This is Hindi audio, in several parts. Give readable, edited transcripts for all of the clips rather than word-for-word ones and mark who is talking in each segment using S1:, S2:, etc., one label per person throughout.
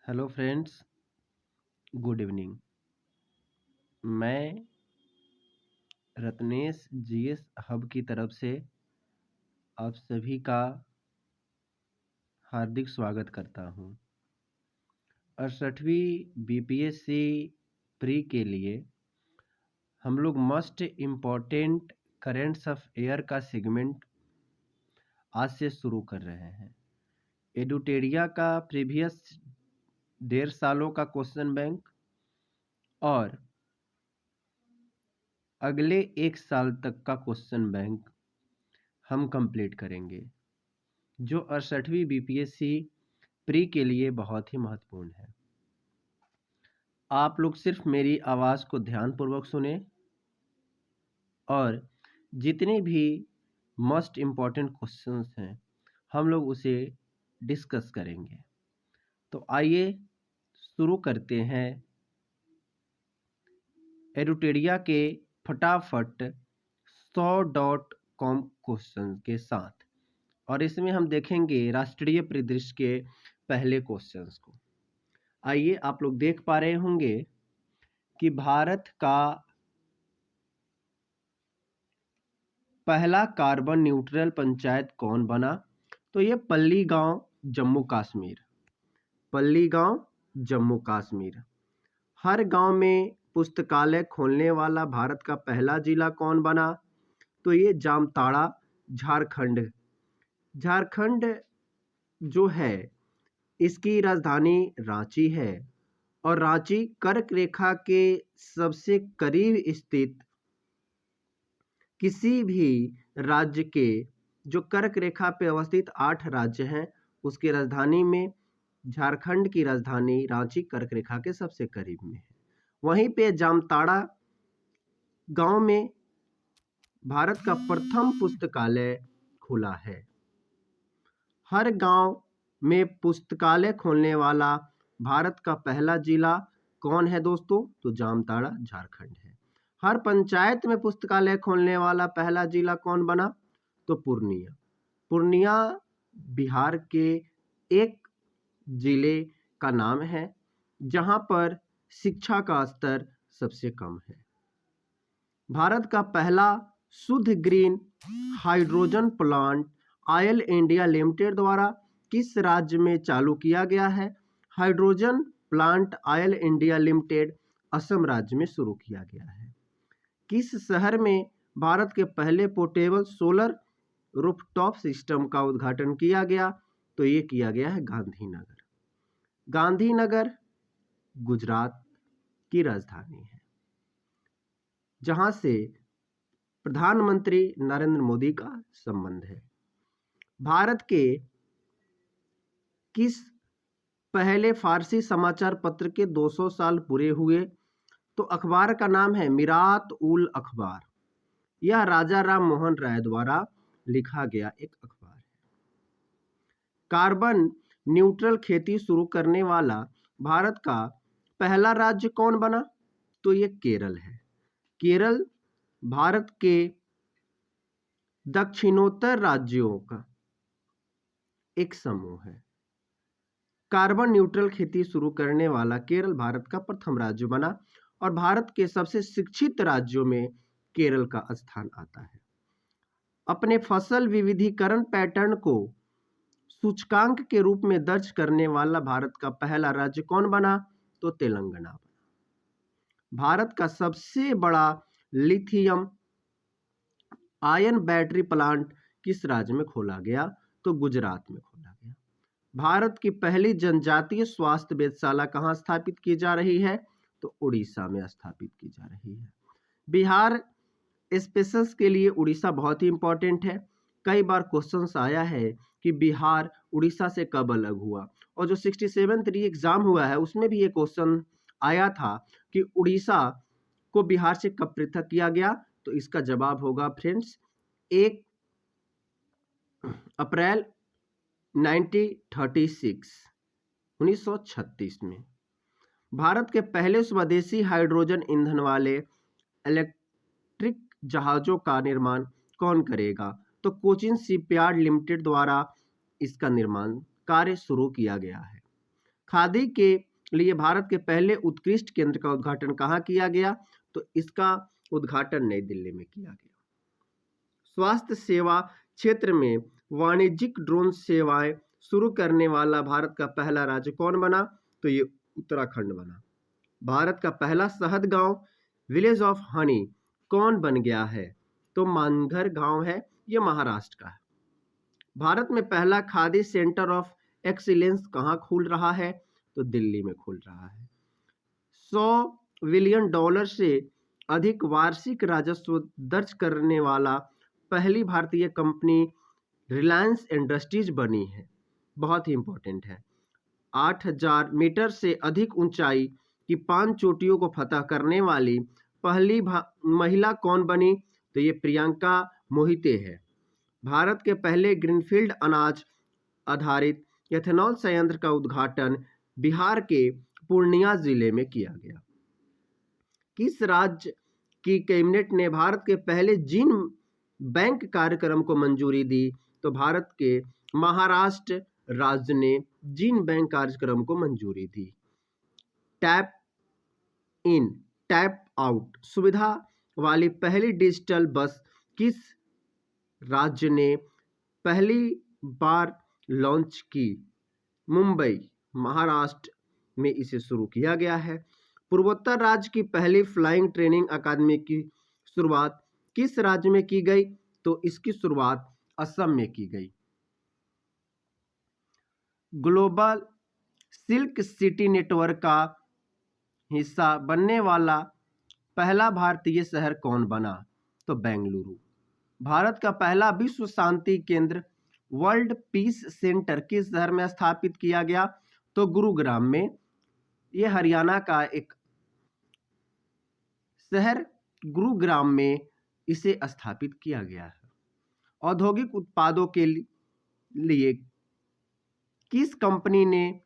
S1: Hello friends, good evening. मैं रत्नेश जीएस हब की तरफ से आप सभी का हार्दिक स्वागत करता हूं। 68वीं बीपीएससी प्री के लिए हम लोग must important currents of air का सेगमेंट आज से शुरू कर रहे हैं। एडुटेरिया का प्रीवियस 1.5 सालों का क्वेश्चन बैंक और अगले 1 साल तक का क्वेश्चन बैंक हम कंप्लीट करेंगे, जो 68वीं बीपीएससी प्री के लिए बहुत ही महत्वपूर्ण है। आप लोग सिर्फ मेरी आवाज़ को ध्यानपूर्वक सुने और जितने भी मोस्ट इम्पॉर्टेंट क्वेश्चंस हैं हम लोग उसे डिस्कस करेंगे। तो आइए शुरू करते हैं एडुटेरिया के फटाफट 100.com क्वेश्चन के साथ, और इसमें हम देखेंगे राष्ट्रीय परिदृश्य के पहले क्वेश्चंस को। आइए, आप लोग देख पा रहे होंगे कि भारत का पहला कार्बन न्यूट्रल पंचायत कौन बना? तो ये पल्ली गांव, जम्मू कश्मीर। पल्ली गांव, जम्मू कश्मीर। हर गांव में पुस्तकालय खोलने वाला भारत का पहला जिला कौन बना? तो ये जामताड़ा, झारखंड। झारखंड जो है इसकी राजधानी रांची है, और रांची कर्क रेखा के सबसे करीब स्थित किसी भी राज्य के, जो कर्क रेखा पे अवस्थित 8 राज्य हैं उसकी राजधानी में झारखंड की राजधानी रांची कर्क रेखा के सबसे करीब में है। वहीं पे जामताड़ा गांव में भारत का प्रथम पुस्तकालय खुला है। हर गांव में पुस्तकालय खोलने वाला भारत का पहला जिला कौन है दोस्तों? तो जामताड़ा, झारखंड है। हर पंचायत में पुस्तकालय खोलने वाला पहला जिला कौन बना? तो पूर्णिया। पूर्णिया बिहार के एक जिले का नाम है जहां पर शिक्षा का स्तर सबसे कम है। भारत का पहला शुद्ध green hydrogen plant oil India limited द्वारा किस राज्य में चालू किया गया है? Hydrogen plant oil India limited Assam राज्य में शुरू किया गया है। किस शहर में भारत के पहले पोर्टेबल सोलर रूफटॉप सिस्टम का उद्घाटन किया गया? तो ये किया गया है गांधीनगर। गांधीनगर गुजरात की राजधानी है, जहां से प्रधानमंत्री नरेंद्र मोदी का संबंध है। भारत के किस पहले फारसी समाचार पत्र के 200 साल पूरे हुए? तो अखबार का नाम है मिरात उल अखबार। यह राजा राम मोहन राय द्वारा लिखा गया एक अखबार है। कार्बन न्यूट्रल खेती शुरू करने वाला भारत का पहला राज्य कौन बना? तो ये केरल है। केरल भारत के दक्षिणोत्तर राज्यों का एक समूह है। कार्बन न्यूट्रल खेती शुरू करने वाला केरल भारत का प्रथम राज्य बना, और भारत के सबसे शिक्षित राज्यों में केरल का स्थान आता है। अपने फसल विविधीकरण पैटर्न को सूचकांक के रूप में दर्ज करने वाला भारत का पहला राज्य कौन बना? तो तेलंगाना बना। भारत का सबसे बड़ा लिथियम आयन बैटरी प्लांट किस राज्य में खोला गया? तो गुजरात में खोला गया। भारत की पहली जनजातीय स्वास्थ्य वेधशाला कहाँ स्थापित की जा रही है? तो उड़ीसा में स्थापित की जा रही है। बिहार स्पेशल्स के लिए उड़ीसा बहुत ही इंपॉर्टेंट है। कई बार क्वेश्चंस आया है कि बिहार उड़ीसा से कब अलग हुआ, और जो 67th री एग्जाम हुआ है उसमें भी ये क्वेश्चन आया था कि उड़ीसा को बिहार से कब पृथक किया गया। तो इसका जवाब होगा फ्रेंड्स 1 अप्रैल 1936 में। भारत के पहले स्वदेशी हाइड्रोजन ईंधन वाले इलेक्ट्रिक जहाजों का निर्माण कौन करेगा? तो कोचिन शिपयार्ड लिमिटेड द्वारा इसका निर्माण कार्य शुरू किया गया है। खादी के लिए भारत के पहले उत्कृष्ट केंद्र का उद्घाटन कहाँ किया गया? तो इसका उद्घाटन नई दिल्ली में किया गया। स्वास्थ्य सेवा क्षेत्र में वाणिज्यिक ड्रोन सेवाएं शुरू करने वाला भारत का पहला राज्य कौन बना? तो ये उत्तराखंड बना। भारत का पहला शहद गांव विलेज ऑफ हनी कौन बन गया है? तो मानघर गांव है, ये महाराष्ट्र का है। भारत में पहला खादी सेंटर ऑफ एक्सीलेंस कहाँ खुल रहा है? तो दिल्ली में खुल रहा है। $100 बिलियन से अधिक वार्षिक राजस्व दर्ज करने वाला पहली भारतीय कंपनी रिलायंस इंडस्ट्रीज बनी है। बहुत ही इंपॉर्टेंट है। 8,000 मीटर से अधिक ऊंचाई की 5 चोटियों को फतह करने वाली पहली महिला कौन बनी? तो ये प्रियंका मोहिते है। भारत के पहले ग्रीनफील्ड अनाज आधारित एथेनॉल संयंत्र का उद्घाटन बिहार के पूर्णिया जिले में किया गया। किस राज्य की कैबिनेट ने भारत के पहले जीन बैंक कार्यक्रम को मंजूरी दी? तो भारत के महाराष्ट्र राज्य ने जीन बैंक कार्यक्रम को मंजूरी दी। टैप इन टैप आउट सुविधा वाली पहली डिजिटल बस किस राज्य ने पहली बार लॉन्च की? मुंबई महाराष्ट्र में इसे शुरू किया गया है। पूर्वोत्तर राज्य की पहली फ्लाइंग ट्रेनिंग अकादमी की शुरुआत किस राज्य में की गई? तो इसकी शुरुआत असम में की गई। ग्लोबल सिल्क सिटी नेटवर्क का हिस्सा बनने वाला पहला भारतीय शहर कौन बना? तो बेंगलुरु। भारत का पहला विश्व शांति केंद्र वर्ल्ड पीस सेंटर किस शहर में स्थापित किया गया? तो गुरुग्राम में। यह हरियाणा का एक शहर गुरुग्राम में इसे स्थापित किया गया है। औद्योगिक उत्पादों के लिए किस कंपनी ने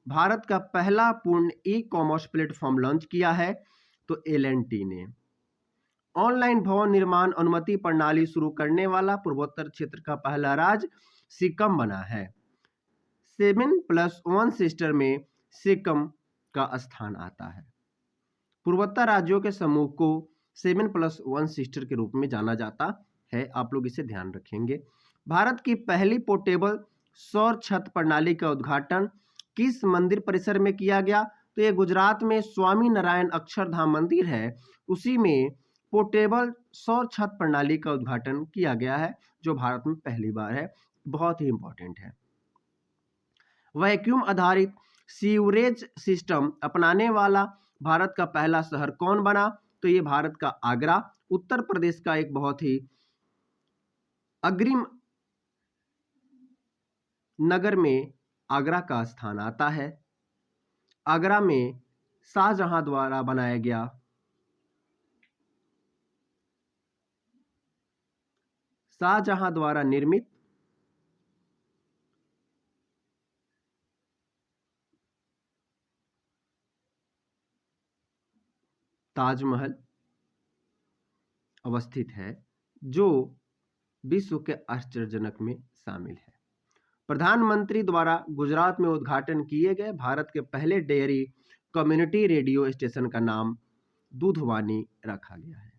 S1: भारत का पहला पूर्ण ई कॉमर्स प्लेटफॉर्म लॉन्च किया है? तो L&T ने। ऑनलाइन भवन निर्माण अनुमति प्रणाली शुरू करने वाला पूर्वोत्तर क्षेत्र का पहला राज्य सिक्किम बना है। 7+1 सिस्टर में सिक्किम का स्थान आता है। पूर्वोत्तर राज्यों के समूह को 7+1 सिस्टर के रूप में जाना जाता है। आप लोग इसे ध्यान रखेंगे। भारत की पहली पोर्टेबल सौर छत प्रणाली का उद्घाटन किस मंदिर परिसर में किया गया? तो ये गुजरात में स्वामी नारायण अक्षरधाम मंदिर है, उसी में पोर्टेबल सौर छत प्रणाली का उद्घाटन किया गया है, जो भारत में पहली बार है। बहुत ही इंपॉर्टेंट है। वैक्यूम आधारित सीवरेज सिस्टम अपनाने वाला भारत का पहला शहर कौन बना? तो ये भारत का आगरा, उत्तर प्रदेश का एक बहुत ही अग्रिम नगर में आगरा का स्थान आता है। आगरा में शाहजहां द्वारा बनाया गया शाहजहां द्वारा निर्मित ताजमहल अवस्थित है, जो विश्व के आश्चर्यजनक में शामिल है। प्रधानमंत्री द्वारा गुजरात में उद्घाटन किए गए भारत के पहले डेयरी कम्युनिटी रेडियो स्टेशन का नाम दूधवानी रखा गया है।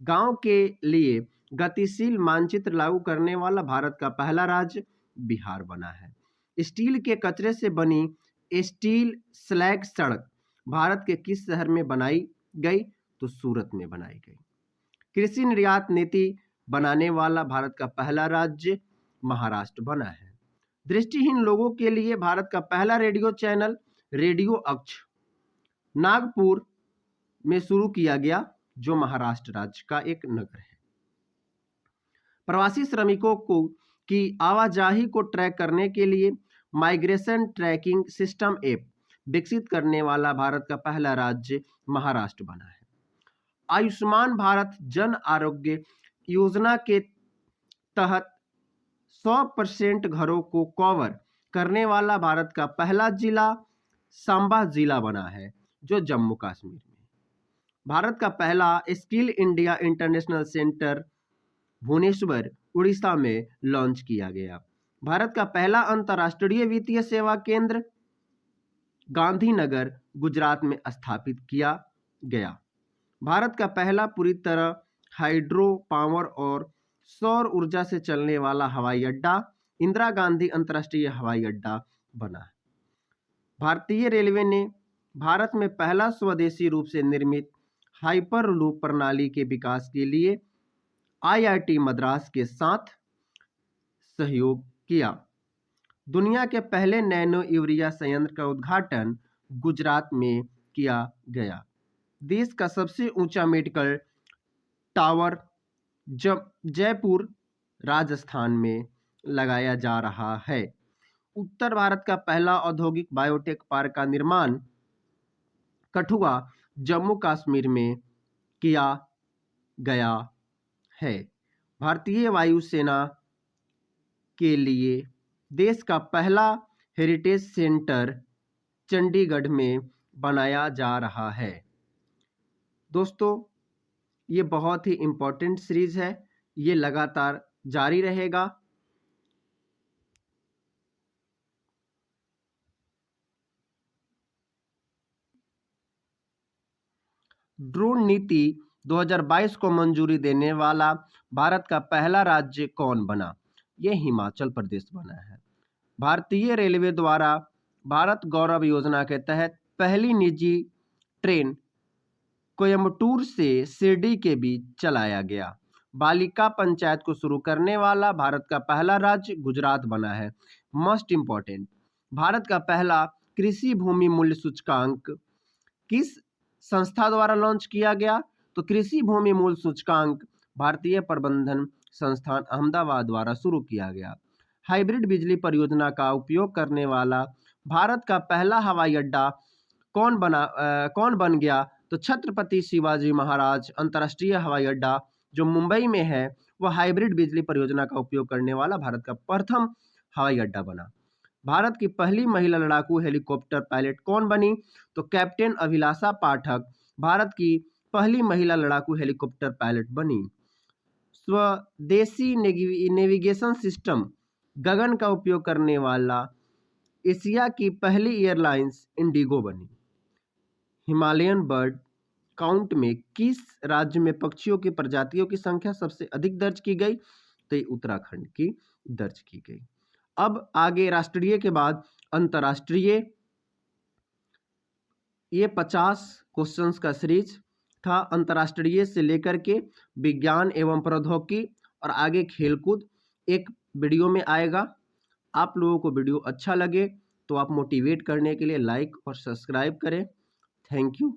S1: गांव के लिए गतिशील मानचित्र लागू करने वाला भारत का पहला राज्य बिहार बना है। स्टील के कचरे से बनी स्टील स्लैग सड़क भारत के किस शहर में बनाई गई? तो सूरत में बनाई गई। कृषि निर्यात नीति बनाने वाला भारत का पहला राज्य महाराष्ट्र बना है। दृष्टिहीन लोगों के लिए भारत का पहला रेडियो चैनल रेडियो अक्ष नागपुर में शुरू किया गया, जो महाराष्ट्र राज्य का एक नगर है। प्रवासी श्रमिकों की आवाजाही को ट्रैक करने के लिए माइग्रेशन ट्रैकिंग सिस्टम ऐप विकसित करने वाला भारत का पहला राज्य महाराष्ट्र बना है। आयुष्मान भारत जन आरोग्य योजना के तहत 100% घरों को कवर करने वाला भारत का पहला जिला सांबा जिला बना है, जो जम्मू कश्मीर में। भारत का पहला Skill India International Centre Bhubaneswar Orissa में लॉन्च किया गया। भारत का पहला अंतर्राष्ट्रीय वित्तीय सेवा केंद्र गांधीनगर गुजरात में स्थापित किया गया। भारत का पहला पूरी तरह हाइड्रो पावर और सौर ऊर्जा से चलने वाला हवाई अड्डा इंदिरा गांधी अंतर्राष्ट्रीय हवाई अड्डा बना। भारतीय रेलवे ने भारत में पहला स्वदेशी रूप से निर्मित हाइपरलूप प्रणाली के विकास के लिए आईआईटी मद्रास के साथ सहयोग किया। दुनिया के पहले नैनो यूरिया संयंत्र का उद्घाटन गुजरात में किया गया। देश का सबसे ऊंचा मेडिकल टावर जयपुर राजस्थान में लगाया जा रहा है। उत्तर भारत का पहला औद्योगिक बायोटेक पार्क का निर्माण कठुआ जम्मू कश्मीर में किया गया है। भारतीय वायुसेना के लिए देश का पहला हेरिटेज सेंटर चंडीगढ़ में बनाया जा रहा है। दोस्तों, ये बहुत ही इम्पोर्टेंट सीरीज है, ये लगातार जारी रहेगा। ड्रोन नीति 2022 को मंजूरी देने वाला भारत का पहला राज्य कौन बना? यह हिमाचल प्रदेश बना है। भारतीय रेलवे द्वारा भारत गौरव योजना के तहत पहली निजी ट्रेन कोयम्बटूर से शिरडी के बीच चलाया गया। बालिका पंचायत को शुरू करने वाला भारत का पहला राज्य गुजरात बना है। मोस्ट इंपॉर्टेंट, भारत का पहला कृषि भूमि मूल्य सूचकांक किस संस्था द्वारा लॉन्च किया गया? तो कृषि भूमि मूल्य सूचकांक भारतीय प्रबंधन संस्थान अहमदाबाद द्वारा शुरू किया गया। हाइब्रिड बिजली परियोजना का उपयोग करने वाला भारत का पहला हवाई अड्डा कौन बन गया? तो छत्रपति शिवाजी महाराज अंतर्राष्ट्रीय हवाई अड्डा जो मुंबई में है, वह हाइब्रिड बिजली परियोजना का उपयोग करने वाला भारत का प्रथम हवाई अड्डा बना। भारत की पहली महिला लड़ाकू हेलीकॉप्टर पायलट कौन बनी? तो कैप्टन अभिलाषा पाठक भारत की पहली महिला लड़ाकू हेलीकॉप्टर पायलट बनी। स्वदेशी नेविगेशन सिस्टम गगन का उपयोग करने वाला एशिया की पहली एयरलाइंस इंडिगो बनी। हिमालयन बर्ड काउंट में किस राज्य में पक्षियों की प्रजातियों की संख्या सबसे अधिक दर्ज की गई? तो ये उत्तराखंड की दर्ज की गई। अब आगे राष्ट्रीय के बाद अंतर्राष्ट्रीय, ये 50 क्वेश्चंस का सीरीज था। अंतर्राष्ट्रीय से लेकर के विज्ञान एवं प्रौद्योगिकी और आगे खेलकूद एक वीडियो में आएगा। आप लोगों को वीडियो अच्छा लगे तो आप मोटिवेट करने के लिए लाइक और सब्सक्राइब करें। Thank you.